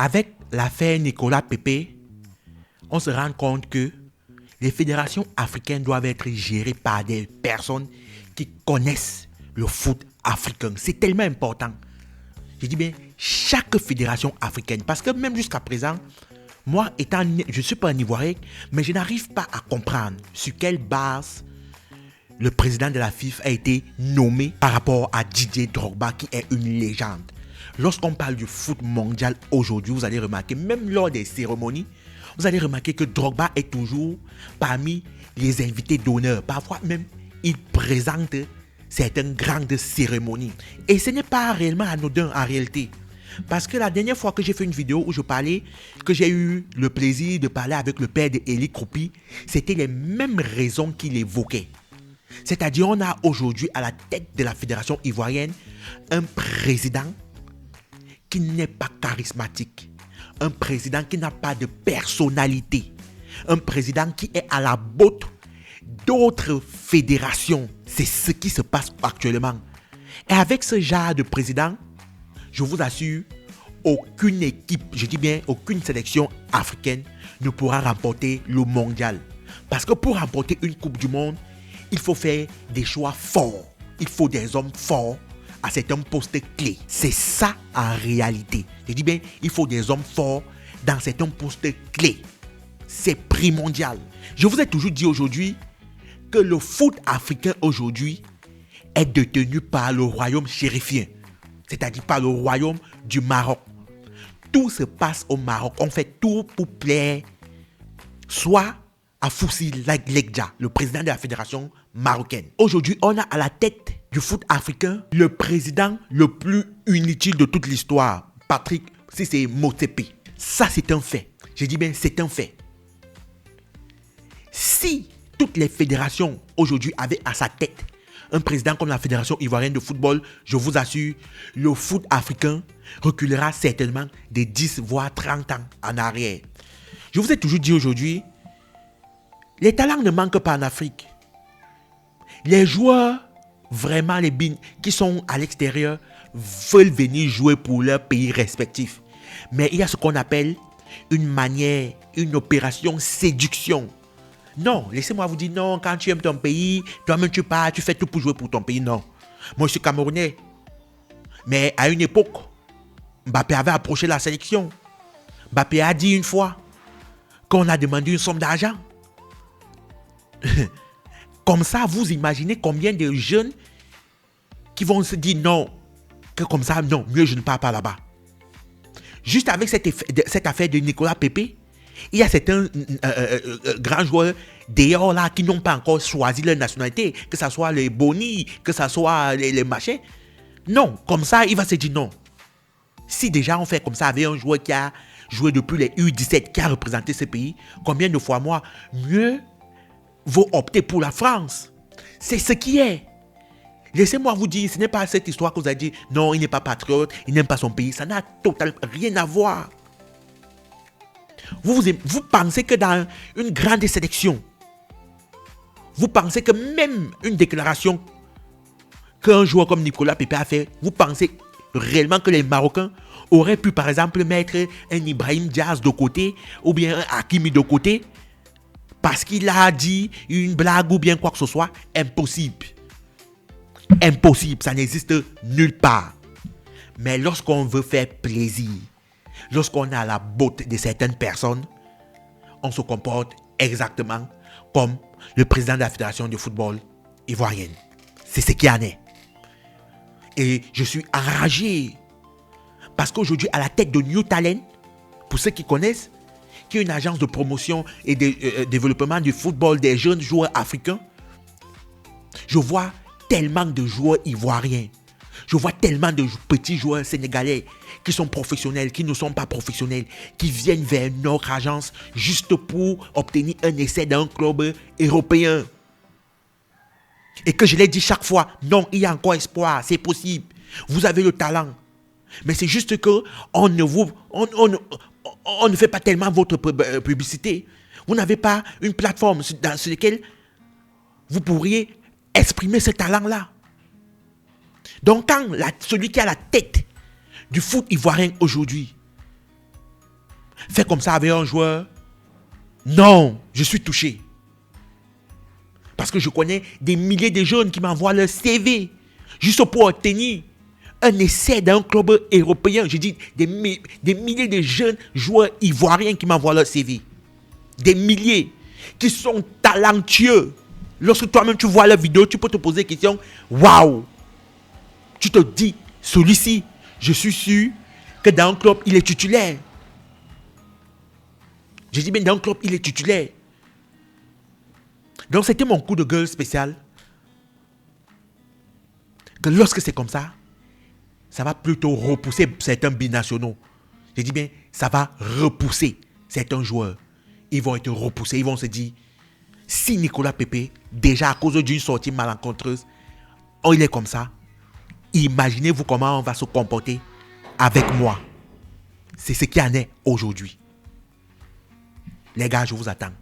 Avec l'affaire Nicolas Pepe, on se rend compte que les fédérations africaines doivent être gérées par des personnes qui connaissent le foot africain. C'est tellement important. Je dis bien chaque fédération africaine. Parce que même jusqu'à présent, moi, je ne suis pas un Ivoirien, mais je n'arrive pas à comprendre sur quelle base le président de la FIFA a été nommé par rapport à Didier Drogba, qui est une légende. Lorsqu'on parle du foot mondial aujourd'hui, vous allez remarquer, même lors des cérémonies, vous allez remarquer que Drogba est toujours parmi les invités d'honneur. Parfois même, il présente certaines grandes cérémonies. Et ce n'est pas réellement anodin en réalité. Parce que la dernière fois que j'ai fait une vidéo où je parlais, que j'ai eu le plaisir de parler avec le père d'Eli Kroupi, c'était les mêmes raisons qu'il évoquait. C'est-à-dire, on a aujourd'hui à la tête de la fédération ivoirienne un président qui n'est pas charismatique, un président qui n'a pas de personnalité, un président qui est à la botte d'autres fédérations. C'est ce qui se passe actuellement. Et avec ce genre de président, je vous assure, aucune équipe, je dis bien aucune sélection africaine ne pourra remporter le mondial. Parce que pour remporter une Coupe du Monde, il faut faire des choix forts. Il faut des hommes forts à certains postes clés. C'est ça en réalité. Je dis bien, il faut des hommes forts dans certains postes clés. C'est primordial. Je vous ai toujours dit aujourd'hui que le foot africain aujourd'hui est détenu par le royaume chérifien, c'est-à-dire par le royaume du Maroc. Tout se passe au Maroc. On fait tout pour plaire soit à Foussi Legja, le président de la fédération marocaine. Aujourd'hui, on a à la tête du foot africain le président le plus inutile de toute l'histoire, Patrick Sissé Motsepe. Ça, c'est un fait. Je dis bien, c'est un fait. Si toutes les fédérations aujourd'hui avaient à sa tête un président comme la Fédération ivoirienne de football, je vous assure, le foot africain reculera certainement de 10 voire 30 ans en arrière. Je vous ai toujours dit aujourd'hui, les talents ne manquent pas en Afrique. Les joueurs, vraiment les bins qui sont à l'extérieur, veulent venir jouer pour leur pays respectif. Mais il y a ce qu'on appelle une manière, une opération séduction. Non, laissez-moi vous dire non, quand tu aimes ton pays, toi-même tu pars, tu fais tout pour jouer pour ton pays. Non. Moi je suis Camerounais. Mais à une époque, Mbappé avait approché la sélection. Mbappé a dit une fois qu'on a demandé une somme d'argent. Comme ça, vous imaginez combien de jeunes qui vont se dire non, que comme ça, non, mieux je ne pars pas là-bas. Juste avec cette affaire de Nicolas Pepe, il y a certains grands joueurs d'ailleurs là qui n'ont pas encore choisi leur nationalité, que ce soit les Boni, que ce soit les machins. Non, comme ça, il va se dire non. Si déjà on fait comme ça avec un joueur qui a joué depuis les U17, qui a représenté ce pays, combien de fois moi, mieux vaut opter pour la France. C'est ce qui est. Laissez-moi vous dire, ce n'est pas cette histoire que vous avez dit, non, il n'est pas patriote, il n'aime pas son pays. Ça n'a totalement rien à voir. Vous pensez que dans une grande sélection, vous pensez que même une déclaration qu'un joueur comme Nicolas Pepe a fait, vous pensez réellement que les Marocains auraient pu par exemple mettre un Ibrahim Diaz de côté ou bien un Hakimi de côté parce qu'il a dit une blague ou bien quoi que ce soit? Impossible. Impossible, ça n'existe nulle part. Mais lorsqu'on veut faire plaisir, lorsqu'on a la botte de certaines personnes, on se comporte exactement comme le président de la Fédération de football ivoirienne. C'est ce qui en est. Et je suis enragé parce qu'aujourd'hui, à la tête de New Talent, pour ceux qui connaissent, qui est une agence de promotion et de développement du football des jeunes joueurs africains, je vois tellement de joueurs ivoiriens. Je vois tellement de petits joueurs sénégalais qui sont professionnels, qui ne sont pas professionnels, qui viennent vers notre agence juste pour obtenir un essai d'un club européen. Et que je l'ai dit chaque fois, non, il y a encore espoir, c'est possible. Vous avez le talent. Mais c'est juste que on ne fait pas tellement votre publicité. Vous n'avez pas une plateforme sur laquelle vous pourriez exprimer ce talent-là. Donc quand celui qui a la tête du foot ivoirien aujourd'hui faire comme ça avec un joueur, non, je suis touché. Parce que je connais des milliers de jeunes qui m'envoient leur CV juste pour obtenir un essai d'un club européen. Je dis des milliers de jeunes joueurs ivoiriens qui m'envoient leur CV. Des milliers qui sont talentueux. Lorsque toi-même tu vois la vidéo, tu peux te poser la question, waouh! Tu te dis, celui-ci, je suis sûr que dans un club, il est titulaire. Je dis bien dans un club, il est titulaire. Donc c'était mon coup de gueule spécial. Que lorsque c'est comme ça va plutôt repousser certains binationaux. Je dis bien, ça va repousser certains joueurs. Ils vont être repoussés, ils vont se dire, si Nicolas Pepe, déjà à cause d'une sortie malencontreuse, il est comme ça, imaginez-vous comment on va se comporter avec moi. C'est ce qui en est aujourd'hui. Les gars, je vous attends.